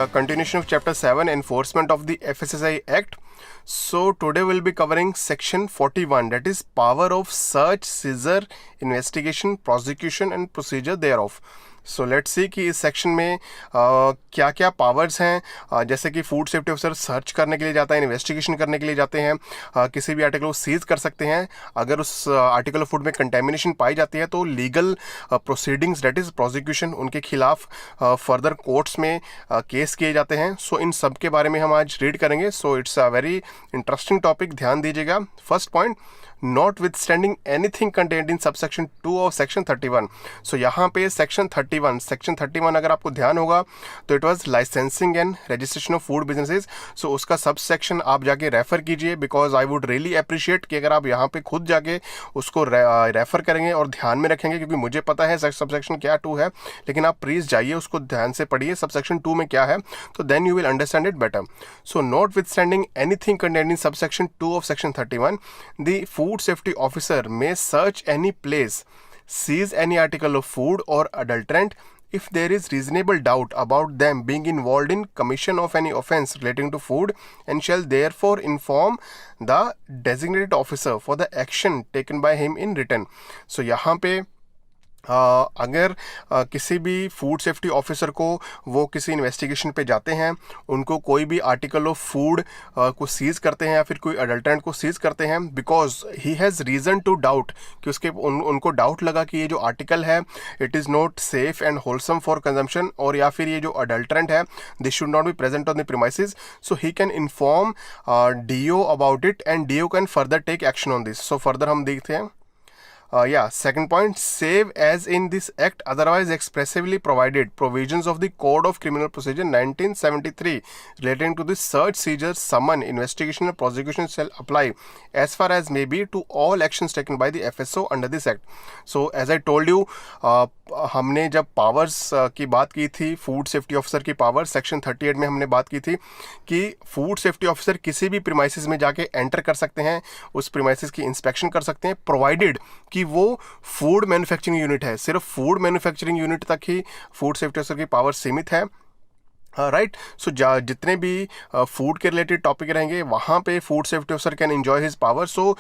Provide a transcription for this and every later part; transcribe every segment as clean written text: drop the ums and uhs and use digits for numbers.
Continuation of chapter 7, enforcement of the FSSAI Act. So today we'll be covering section 41, that is power of search, seizure, investigation, prosecution and procedure thereof. So let's see कि इस section में क्या क्या powers हैं, जैसे कि food safety officer search करने के लिए जाता है, इन्वेस्टिगेशन करने के लिए जाते हैं, किसी भी आर्टिकल को सीज कर सकते हैं। अगर उस आर्टिकल ऑफ फूड में कंटेमिनेशन पाई जाती है तो legal proceedings that is prosecution उनके खिलाफ फर्दर कोर्ट्स में केस किए जाते हैं। सो इन सब के बारे में हम आज रीड करेंगे। So it's a very interesting topic, ध्यान दीजिएगा। First point, notwithstanding anything contained in subsection 2 of section 31. So यहाँ पे सेक्शन 31 अगर आपको ध्यान होगा तो it was licensing and registration of food businesses. So उसका सब सेक्शन आप जाके रेफर कीजिए, because I would really appreciate कि अगर आप यहाँ पे खुद जाके उसको रेफर करेंगे और ध्यान में रखेंगे, क्योंकि मुझे पता है सब सेक्शन क्या 2 है, लेकिन आप प्लीज़ जाइए उसको ध्यान से पढ़िए सब सेक्शन 2 में क्या है, तो then you will understand it better. So notwithstanding anything contained in subsection 2 of section 31, the food safety officer may search any place, seize any article of food or adulterant if there is reasonable doubt about them being involved in commission of any offense relating to food, and shall therefore inform the designated officer for the action taken by him in written. So यहाँ पे अगर किसी भी food safety officer को वो किसी investigation पे जाते हैं, उनको कोई भी आर्टिकल ऑफ फूड को सीज करते हैं या फिर कोई अडल्ट्रेंट को सीज करते हैं, because he has reason to doubt कि उनको डाउट लगा कि ये जो आर्टिकल है it is not safe and wholesome for consumption, और या फिर ये जो अडल्ट्रेंट है this should not be present on the premises, so he can inform DO about it and DO can further take action on this. So further हम देखते हैं। Second point, save as in this act otherwise expressively provided provisions of the Code of Criminal Procedure 1973 relating to the search, seizure, summon, investigation and prosecution shall apply as far as may be to all actions taken by the FSO under this act. So as I told you, हमने जब powers की बात की थी, food safety officer की power section 38 में हमने बात की थी कि फूड सेफ्टी ऑफिसर किसी भी प्रीमाइसेस में जाके एंटर कर सकते हैं, उस प्रीमाइसेस की इंस्पेक्शन कर सकते हैं, प्रोवाइडेड कि वो फूड मैन्युफैक्चरिंग यूनिट है। सिर्फ फूड मैन्युफैक्चरिंग यूनिट तक ही फूड सेफ्टी ऑफिसर की पावर सीमित है, राइट। सो जितने भी फूड के रिलेटेड टॉपिक रहेंगे वहाँ पे food safety officer can enjoy his power. So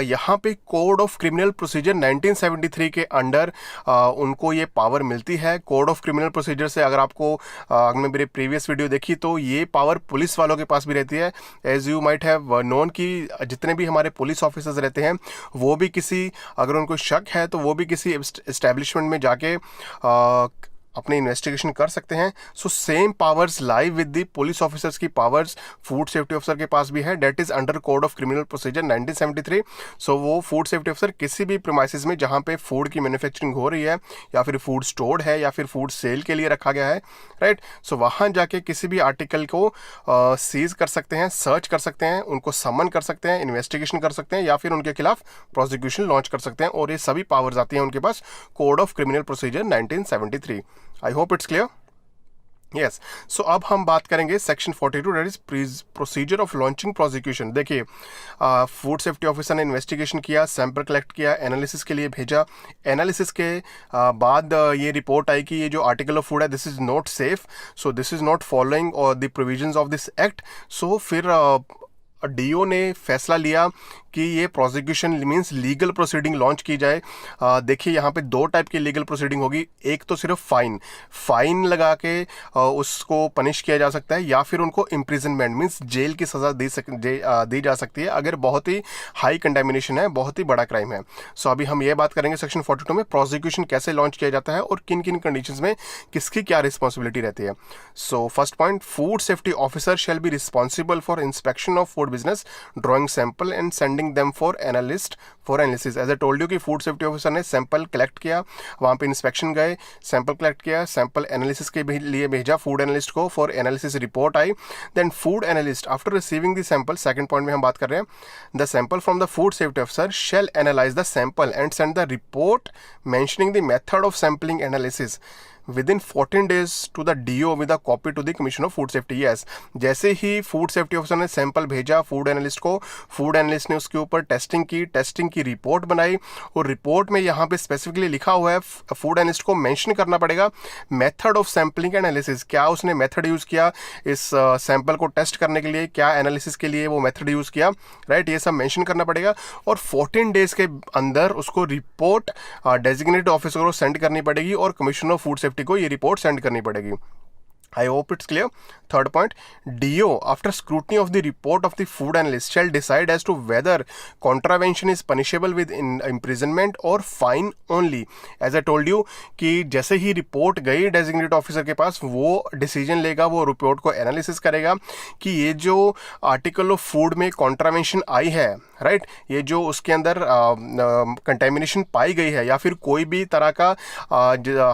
यहाँ पे कोड ऑफ क्रिमिनल प्रोसीजर 1973 के अंडर उनको ये पावर मिलती है। कोड ऑफ क्रिमिनल प्रोसीजर से अगर आपको अगर मेरे प्रीवियस वीडियो देखी तो ये पावर पुलिस वालों के पास भी रहती है। As you might have known कि जितने भी हमारे पुलिस ऑफिसर्स रहते हैं वो भी किसी, अगर उनको शक है तो वो भी किसी एस्टेब्लिशमेंट में जाके अपने इन्वेस्टिगेशन कर सकते हैं। So same powers lie with the police officers की पावर्स फूड सेफ्टी ऑफिसर के पास भी है, that is under code of criminal procedure 1973। So वो फूड सेफ्टी ऑफिसर किसी भी प्रीमाइसेस में जहां पे फूड की मैन्युफैक्चरिंग हो रही है या फिर फूड स्टोर्ड है या फिर फूड सेल के लिए रखा गया है, राइट, सो वहां जाके किसी भी आर्टिकल को सीज कर सकते हैं, सर्च कर सकते हैं, उनको समन कर सकते हैं, इन्वेस्टिगेशन कर सकते हैं या फिर उनके खिलाफ प्रोसिक्यूशन लॉन्च कर सकते हैं, और ये सभी पावर्स आती हैं उनके पास code of criminal procedure 1973। I hope it's clear. Yes, so अब हम बात करेंगे section 42, that is procedure of launching prosecution. देखिए, फूड सेफ्टी ऑफिसर ने इन्वेस्टिगेशन किया, सैंपल कलेक्ट किया, एनालिसिस के लिए भेजा, एनालिसिस के बाद ये रिपोर्ट आई कि ये जो आर्टिकल ऑफ फूड है this is not safe, so this is not following और the provisions of this act. So फिर DO ने फैसला लिया कि ये prosecution means legal proceeding launch की जाए। देखिए यहाँ पे 2 टाइप की लीगल प्रोसीडिंग होगी, एक तो सिर्फ फाइन लगा के उसको पनिश किया जा सकता है, या फिर उनको इम्प्रिजनमेंट मीन्स जेल की सज़ा दी जा सकती है अगर बहुत ही हाई कंटेमिनेशन है, बहुत ही बड़ा क्राइम है। सो अभी हम ये बात करेंगे सेक्शन 42 में प्रोसिक्यूशन कैसे लॉन्च किया जाता है और किन किन कंडीशंस में किसकी क्या रिस्पॉन्सिबिलिटी रहती है। So first point, food safety officer shall be responsible for inspection of food business, drawing sample and sending them for analysis। As I told you कि फूड सेफ्टी ऑफिसर ने सैंपल कलेक्ट किया, वहाँ पे inspection गए, sample collect किया, sample analysis के लिए भेजा फूड एनालिस्ट को, फॉर एनालिसिस रिपोर्ट आई, then food analyst after receiving the sample, second point में हम बात कर रहे हैं, the sample from the food safety officer shell analyse the sample and send the report mentioning the method of sampling analysis within 14 days to the DO with a copy to the Commission of Food Safety. Yes, जैसे ही food safety officer ने sample भेजा food analyst को, food analyst ने उसके ऊपर testing की report बनाई, और रिपोर्ट में यहाँ पे स्पेसिफिकली लिखा हुआ है, फूड एनालिस्ट को मेंशन करना पड़ेगा मेथड ऑफ सैम्पलिंग एनालिसिस, क्या उसने मेथड यूज़ किया इस सैंपल को टेस्ट करने के लिए, क्या एनालिसिस के लिए वो मेथड यूज़ किया, राइट, ये सब मेंशन करना पड़ेगा। और 14 डेज के अंदर उसको रिपोर्ट डेजिग्नेटेड ऑफिसर को सेंड करनी पड़ेगी और कमिश्नर ऑफ फूड सेफ्टी को ये रिपोर्ट सेंड करनी पड़ेगी। I hope it's clear. Third point, DO, after scrutiny of the report of the food analyst, shall decide as to whether contravention is punishable with imprisonment or fine only. As I told you कि जैसे ही report गई designated officer के पास, वो decision लेगा, वो report को analysis करेगा कि ये जो आर्टिकल ऑफ फूड में कॉन्ट्रावेंशन आई है, राइट, ये जो उसके अंदर कंटेमिनेशन पाई गई है या फिर कोई भी तरह का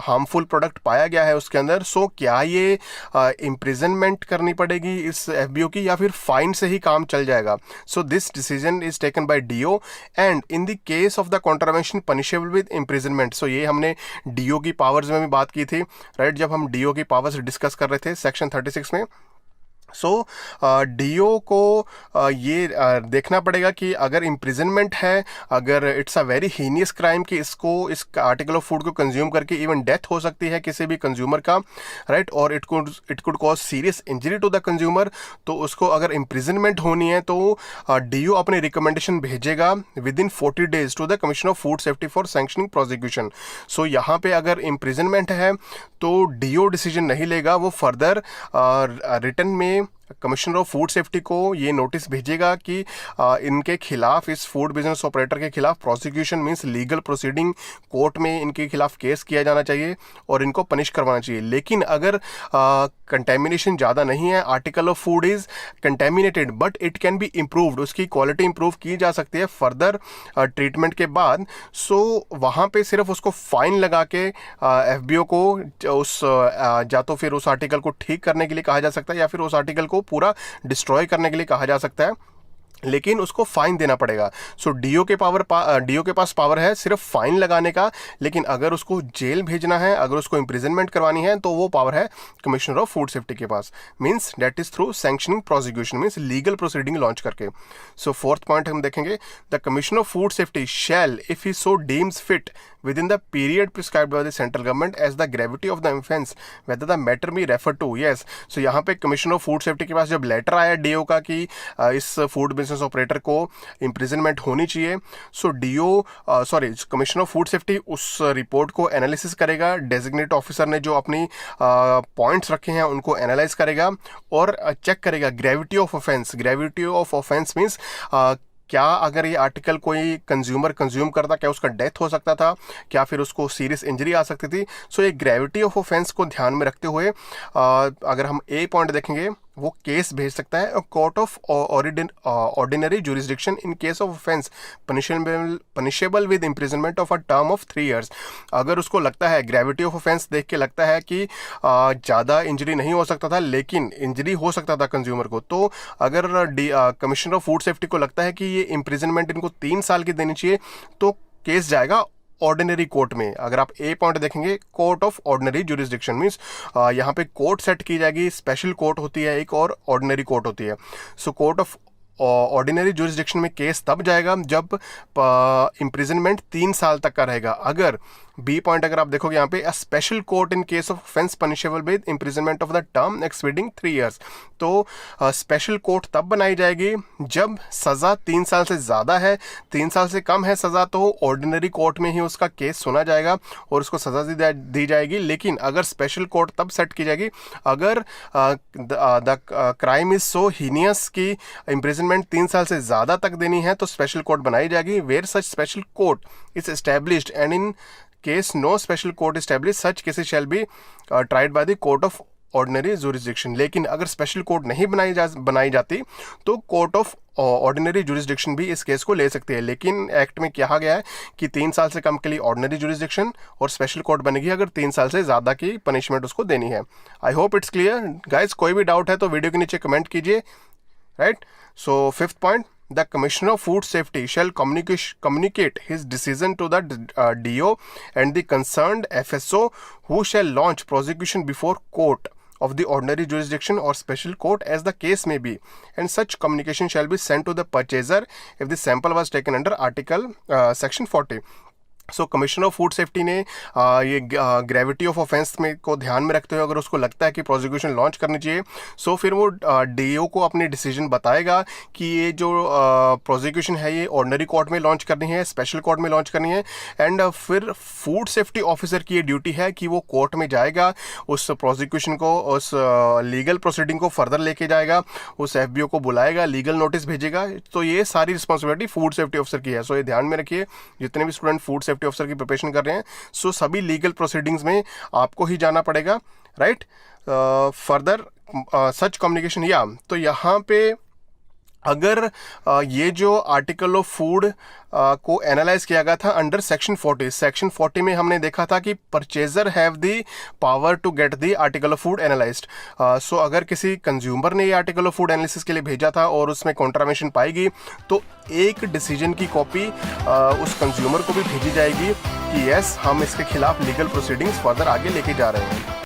हार्मफुल प्रोडक्ट पाया गया है उसके अंदर, सो क्या ये इम्प्रिजनमेंट करनी पड़ेगी इस एफबीओ की या फिर फाइन से ही काम चल जाएगा। So this decision is taken by DO and in the case of the contravention punishable with imprisonment. So ये हमने डीओ की पावर्स में भी बात की थी, राइट, जब हम डीओ की पावर्स डिस्कस कर रहे थे सेक्शन 36 में। सो डीओ को ये देखना पड़ेगा कि अगर इम्प्रिजनमेंट है, अगर it's a very heinous crime कि इसको इस आर्टिकल ऑफ फूड को कंज्यूम करके इवन डेथ हो सकती है किसी भी कंज्यूमर का, राइट, और it could cause serious injury to the consumer, तो उसको अगर इम्प्रिजनमेंट होनी है तो डीओ अपनी रिकमेंडेशन भेजेगा within 40 days to the commission of food safety for sanctioning prosecution. So यहाँ पे अगर इम्प्रिजनमेंट है तो डीओ डिसीजन नहीं लेगा, वो फर्दर रिटर्न में कमिश्नर ऑफ फूड सेफ्टी को ये नोटिस भेजेगा कि इनके खिलाफ, इस फूड बिजनेस ऑपरेटर के खिलाफ prosecution means legal proceeding, court में इनके खिलाफ केस किया जाना चाहिए और इनको पनिश करवाना चाहिए। लेकिन अगर कंटेमिनेशन ज़्यादा नहीं है, article of food is contaminated but it can be improved, उसकी क्वालिटी इंप्रूव की जा सकती है फर्दर ट्रीटमेंट के बाद, सो वहाँ पे सिर्फ उसको फाइन लगा के एफबीओ को उस या तो फिर उस आर्टिकल को ठीक करने के लिए कहा जा सकता है या फिर उस आर्टिकल को पूरा डिस्ट्रॉय करने के लिए कहा जा सकता है, लेकिन उसको फाइन देना पड़ेगा। सो डीओ के पास पावर है सिर्फ फाइन लगाने का, लेकिन अगर उसको जेल भेजना है, अगर उसको इम्प्रिजनमेंट करवानी है तो वो पावर है कमिश्नर ऑफ फूड सेफ्टी के पास, means that is through sanctioning prosecution, means legal proceeding launch करके। सो फोर्थ पॉइंट हम देखेंगे, the commissioner of food safety shall if he so deems fit within the period prescribed by the central government as the gravity of the offense whether the matter be referred to। yes, so यहाँ पे commissioner of food safety के पास जब letter आया do का कि इस food business operator को imprisonment होनी चाहिए, सो कमिश्नर ऑफ फूड सेफ्टी उस रिपोर्ट को एनालिसिस करेगा, डेजिग्नेट ऑफिसर ने जो अपनी पॉइंट्स रखे हैं उनको एनालाइज करेगा और चेक करेगा ग्रेविटी ऑफ ऑफेंस मीन्स क्या अगर ये आर्टिकल कोई कंज्यूमर कंज्यूम करता, क्या उसका डेथ हो सकता था, क्या फिर उसको सीरियस इंजरी आ सकती थी। सो ये ग्रेविटी ऑफ ऑफेंस को ध्यान में रखते हुए अगर हम ए पॉइंट देखेंगे, वो केस भेज सकता है court of ordinary jurisdiction in case of offence punishable with imprisonment of a term of 3 years। अगर उसको लगता है, ग्रेविटी ऑफ ऑफेंस देख के लगता है कि ज़्यादा इंजरी नहीं हो सकता था लेकिन इंजरी हो सकता था कंज्यूमर को, तो अगर कमिश्नर ऑफ फूड सेफ्टी को लगता है कि ये इम्प्रिजनमेंट इनको 3 साल की देनी चाहिए, तो केस जाएगा ऑर्डिनरी कोर्ट में। अगर आप ए पॉइंट देखेंगे, court of ordinary jurisdiction means यहाँ पे कोर्ट सेट की जाएगी, स्पेशल कोर्ट होती है एक और ऑर्डिनरी कोर्ट होती है। सो कोर्ट ऑफ ऑर्डिनरी जुरिस्डिक्शन में केस तब जाएगा जब इम्प्रिजनमेंट 3 साल तक का रहेगा। अगर बी पॉइंट अगर आप देखोगे यहाँ पे, a special court in case of offence punishable with imprisonment of the term exceeding 3 years। तो स्पेशल कोर्ट तब बनाई जाएगी जब सज़ा 3 साल से ज़्यादा है, 3 साल से कम है सज़ा, तो ऑर्डिनरी कोर्ट में ही उसका केस सुना जाएगा और उसको सज़ा दी जाएगी। लेकिन अगर स्पेशल कोर्ट तब सेट की जाएगी अगर the crime is so heinous कि इम्प्रिजनमेंट 3 साल से ज़्यादा तक देनी है, तो स्पेशल कोर्ट बनाई जाएगी। Where such special court is established and in case no special court established such cases shall be tried by the court of ordinary jurisdiction। लेकिन अगर स्पेशल कोर्ट नहीं बनाई जाती तो कोर्ट ऑफ ऑर्डिनरी जुरिस्डिक्शन भी इस केस को ले सकती है। लेकिन एक्ट में कहा गया है कि 3 साल से कम के लिए ऑर्डिनरी जुरिस्डिक्शन और स्पेशल कोर्ट बनेगी अगर 3 साल से ज़्यादा की पनिशमेंट उसको देनी है। आई होप इट्स क्लियर गाइज। कोई भी डाउट है तो वीडियो के नीचे कमेंट कीजिए, right. So 5th point, the Commissioner of Food Safety shall communicate his decision to the DO and the concerned FSO, who shall launch prosecution before court of the ordinary jurisdiction or special court as the case may be, and such communication shall be sent to the purchaser if the sample was taken under article section 40. So commissioner of food safety ने ये gravity of offence में को ध्यान में रखते हुए अगर उसको लगता है कि प्रोसिक्यूशन लॉन्च करनी चाहिए, सो फिर वो डीओ को अपनी डिसीजन बताएगा कि ये जो प्रोसिक्यूशन है ये ऑर्डिनरी कोर्ट में लॉन्च करनी है, स्पेशल कोर्ट में लॉन्च करनी है, एंड फिर फूड सेफ्टी ऑफिसर की ये ड्यूटी है कि वो कोर्ट में जाएगा, उस प्रोसिक्यूशन को, उस लीगल प्रोसीडिंग को फर्दर लेके जाएगा, उस एफबीओ को बुलाएगा, लीगल नोटिस भेजेगा। तो ये सारी रिस्पॉन्सिबिलिटी फूड सेफ्टी ऑफिसर की है। सो ये ध्यान में रखिए जितने भी स्टूडेंट फूड सेफ्टी ऑफिसर की प्रिपरेशन कर रहे हैं, सो सभी लीगल प्रोसीडिंग्स में आपको ही जाना पड़ेगा, राइट। फर्दर सच कम्युनिकेशन, या तो यहाँ पे अगर ये जो आर्टिकल ऑफ फूड को एनालाइज किया गया था अंडर सेक्शन 40 में हमने देखा था कि purchaser have the power to get the article of food analysed. So अगर किसी कंज्यूमर ने ये आर्टिकल ऑफ फूड एनालिसिस के लिए भेजा था और उसमें कॉन्ट्रावेंशन पाएगी तो एक डिसीजन की कॉपी उस कंज्यूमर को भी भेजी जाएगी कि यस, हम इसके खिलाफ लीगल प्रोसीडिंग्स फर्दर आगे लेके जा रहे हैं।